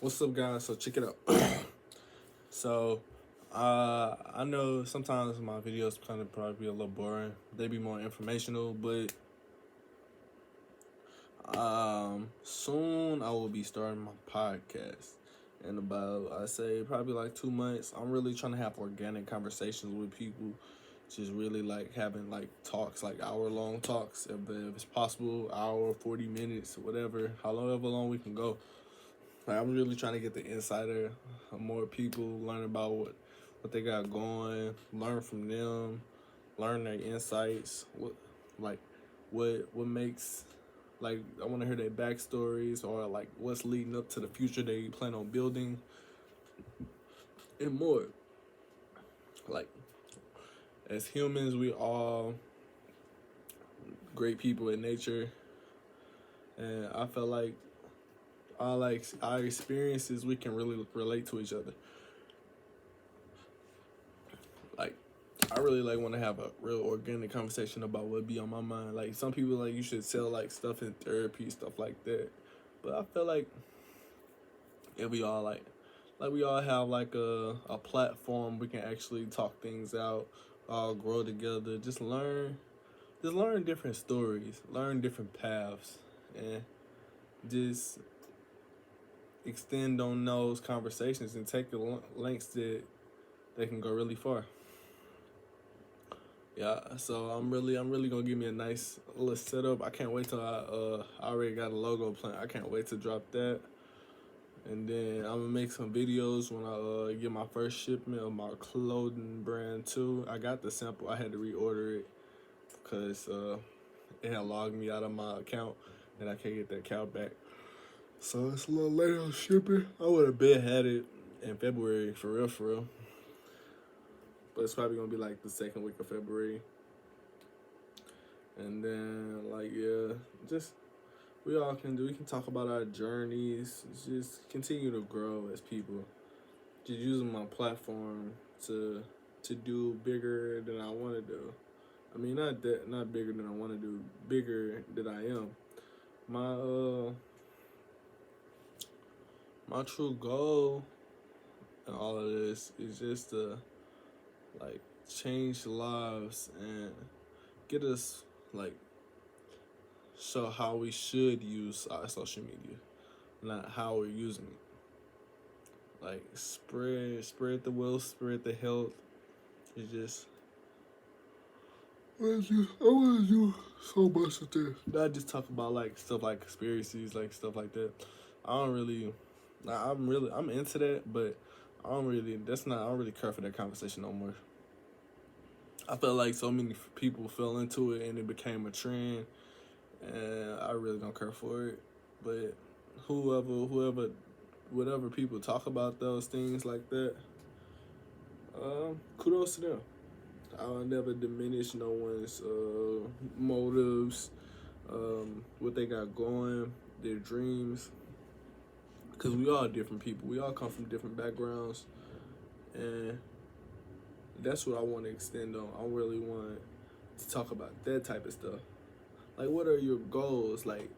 What's up, guys? So check it out. So, I know sometimes my videos kind of probably be a little boring. They be more informational, but soon I will be starting my podcast. In about I say probably like 2 months. I'm really trying to have organic conversations with people. Just really like having like talks, like hour-long talks, if it's possible, hour, 40 minutes, whatever, however long we can go. Like I'm really trying to get the insider of more people, learn about what they got going, learn from them, learn their insights, like what makes like I want to hear their backstories or like what's leading up to the future they plan on building and more. Like as humans, we all great people in nature, and I feel like our experiences we can really relate to each other. Like I really like want to have a real organic conversation about what be on my mind. Like some people like you should sell like stuff in therapy, stuff like that. But I feel like if we all like we all have like a platform we can actually talk things out, all grow together, just learn different stories, learn different paths, and just extend on those conversations and take the lengths that they can go really far. Yeah, so I'm really gonna give me a nice little setup. I can't wait till I already got a logo plan. I can't wait to drop that, and then I'm gonna make some videos when I get my first shipment of my clothing brand too. I got the sample. I had to reorder it because it had logged me out of my account, and I can't get that account back. So it's a little late on shipping. I would have been had it in February for real, but it's probably gonna be like the second week of February. And then like yeah, just we can talk about our journeys, just continue to grow as people. Just using my platform to do bigger than I want to do. I mean not bigger than I want to do, bigger than I am. My my true goal in all of this is just to like change lives and get us like show how we should use our social media, not how we're using it. Like spread the wealth, spread the health. It's just I want to do so much of this. I just talk about like stuff like conspiracies, like stuff like that. I don't really, I'm into that, but I don't really. That's not. I don't really care for that conversation no more. I felt like so many people fell into it and it became a trend, and I really don't care for it. But whoever, whatever people talk about those things like that, kudos to them. I'll never diminish no one's motives, what they got going, their dreams, because we all different people. We all come from different backgrounds, and that's what I want to extend on. I really want to talk about that type of stuff. Like, what are your goals? Like,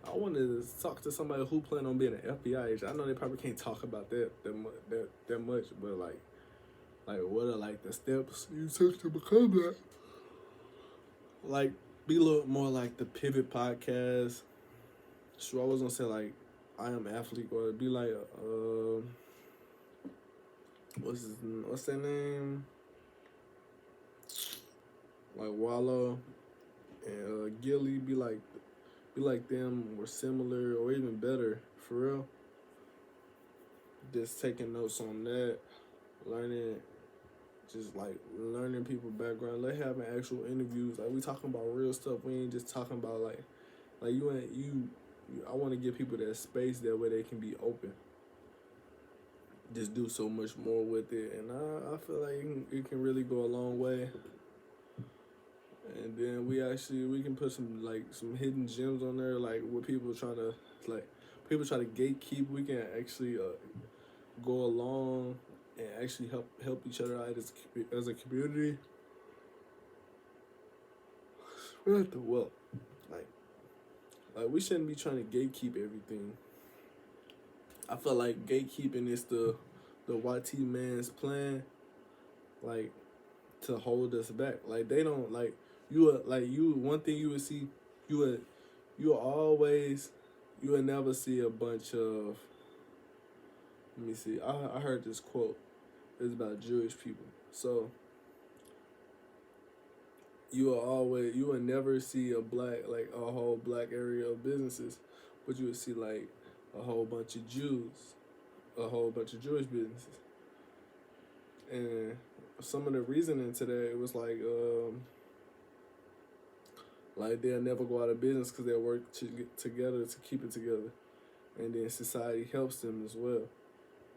I want to talk to somebody who plan on being an FBI agent. I know they probably can't talk about that much, but like what are like the steps you took to become that? Like, be a little more like the Pivot podcast. So I was gonna say like I am athlete, or be like what's their name? Like Wallow and Gilly. Be like them or similar or even better for real. Just taking notes on that, learning, just like learning people background, like having actual interviews. Like we talking about real stuff. We ain't just talking about like you ain't you. I want to give people that space that way they can be open. Just do so much more with it, and I feel like it can really go a long way. And then we can put some hidden gems on there, like what people trying to like people try to gatekeep. We can actually go along and actually help each other out as a community. Spread the wealth, like we shouldn't be trying to gatekeep everything. I feel like gatekeeping is the YT man's plan, like to hold us back. Like they don't like you. One thing you would see, you would you will always you would never see a bunch of. Let me see. I heard this quote. It's about Jewish people. So you will never see a whole black area of businesses, but you would see like a whole bunch of Jews, a whole bunch of Jewish businesses. And some of the reasoning to that, it was like they'll never go out of business because they'll work together to keep it together, and then society helps them as well.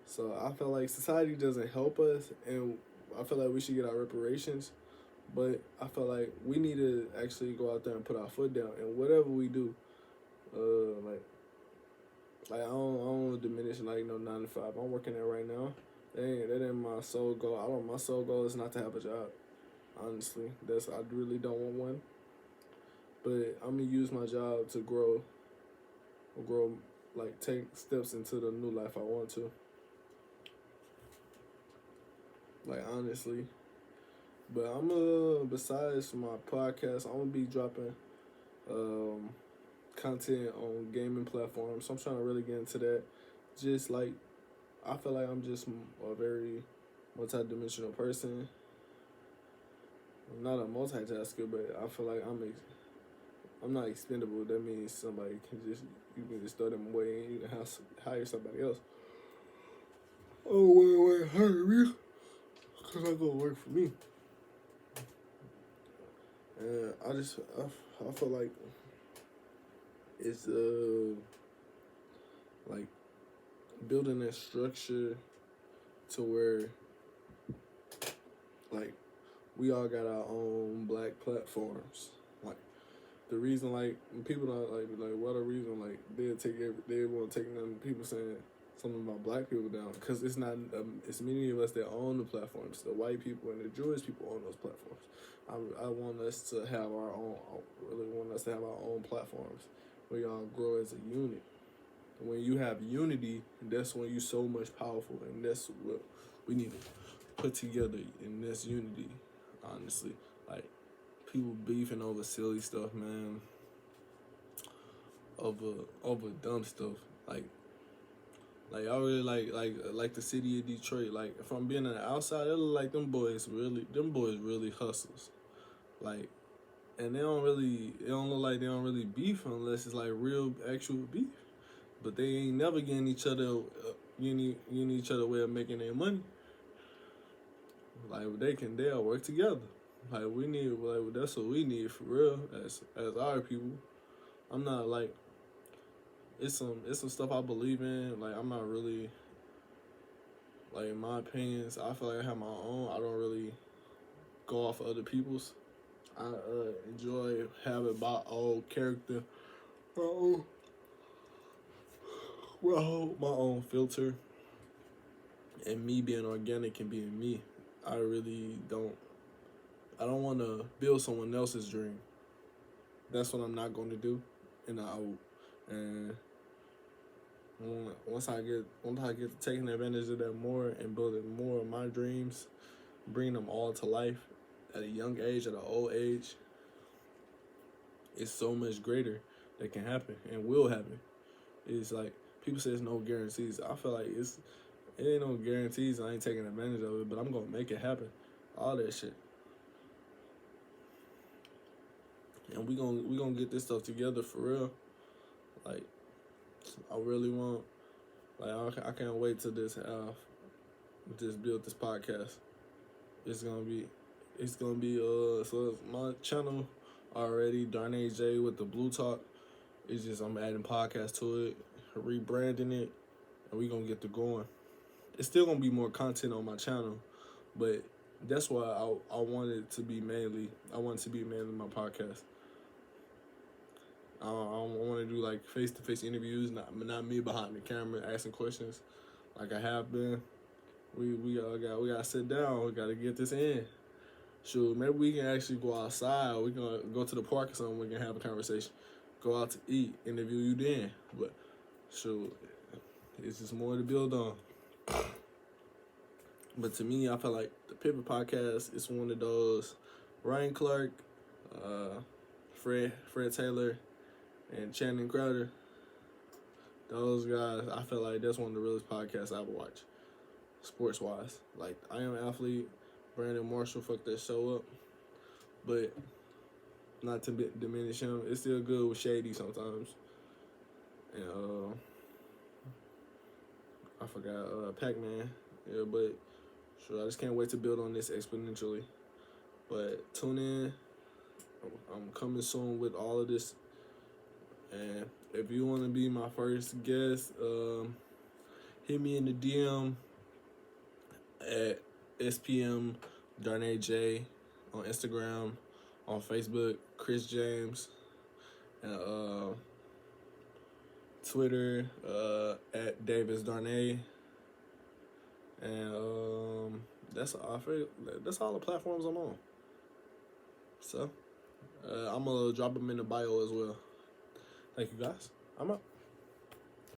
So I feel like society doesn't help us, and I feel like we should get our reparations. But I feel like we need to actually go out there and put our foot down, and whatever we do, I don't want to diminish like no 9 to 5. I'm working there right now. That ain't my sole goal. My sole goal is not to have a job. Honestly, I really don't want one. But I'm gonna use my job to grow, like take steps into the new life I want to. Like honestly, but besides my podcast, I'm gonna be dropping, content on gaming platforms. So I'm trying to really get into that. Just like I feel like I'm just a very multi-dimensional person. I'm not a multitasker, but I feel like I'm not expendable. That means you can just throw them away and you can hire somebody else. Oh, wait, hire me? Because I go work for me. And I feel like it's, like, building a structure to where, like, we all got our own black platforms. Like, the reason, like, people don't, like what a reason, like, they want to take them, people saying something about black people down, because it's not, it's many of us that own the platforms. The white people and the Jewish people own those platforms. I want us to have our own, I really want us to have our own platforms where y'all grow as a unit. When you have unity, that's when you're so much powerful, and that's what we need to put together in this unity, honestly. Like, people beefing over silly stuff, man. Over dumb stuff. Like I really like the city of Detroit. Like, if I'm being on the outside, it look like them boys really hustles. Like, and it don't look like they don't really beef unless it's like real actual beef. But they ain't never getting each other, each other way of making their money. Like, they'll work together. Like, that's what we need for real as our people. I'm not like, it's some stuff I believe in. Like, I'm not really, like, in my opinions, I feel like I have my own. I don't really go off of other people's. I enjoy having my own character, my own filter, and me being organic and being me. I don't want to build someone else's dream. That's what I'm not going to do, and once I get to taking advantage of that more and building more of my dreams, bringing them all to life at a young age, at an old age, it's so much greater that can happen and will happen. It's like, people say there's no guarantees. I feel like it ain't no guarantees, and I ain't taking advantage of it, but I'm gonna make it happen. All that shit. And we gonna get this stuff together for real. Like, I really want, like, I can't wait to build this podcast. It's gonna be so it's my channel already, Darnay J with the Blue Talk. It's just I'm adding podcasts to it, rebranding it, and we gonna get to going. It's still gonna be more content on my channel, but that's why I wanted to be mainly my podcast. I want to do like face-to-face interviews, not me behind the camera asking questions, like I have been. We gotta sit down. We gotta get this in. Sure, maybe we can actually go outside. We can go to the park or something. We can have a conversation. Go out to eat. Interview you then. But sure, it's just more to build on. But to me, I feel like the Pivot Podcast is one of those. Ryan Clark, Fred Taylor, and Channing Crowder. Those guys, I feel like that's one of the realest podcasts I ever watch, sports wise. Like, I Am Athlete, Brandon Marshall fucked that show up, but not to diminish him, it's still good with Shady sometimes. And I forgot Pac-Man. Yeah, but sure, I just can't wait to build on this exponentially. But tune in. I'm coming soon with all of this. And if you want to be my first guest, hit me in the DM at SPM Darnay J on Instagram, on Facebook, Chris James, and Twitter at Davis Darnay. And that's all the platforms I'm on. So I'm gonna drop them in the bio as well. Thank you guys. I'm out.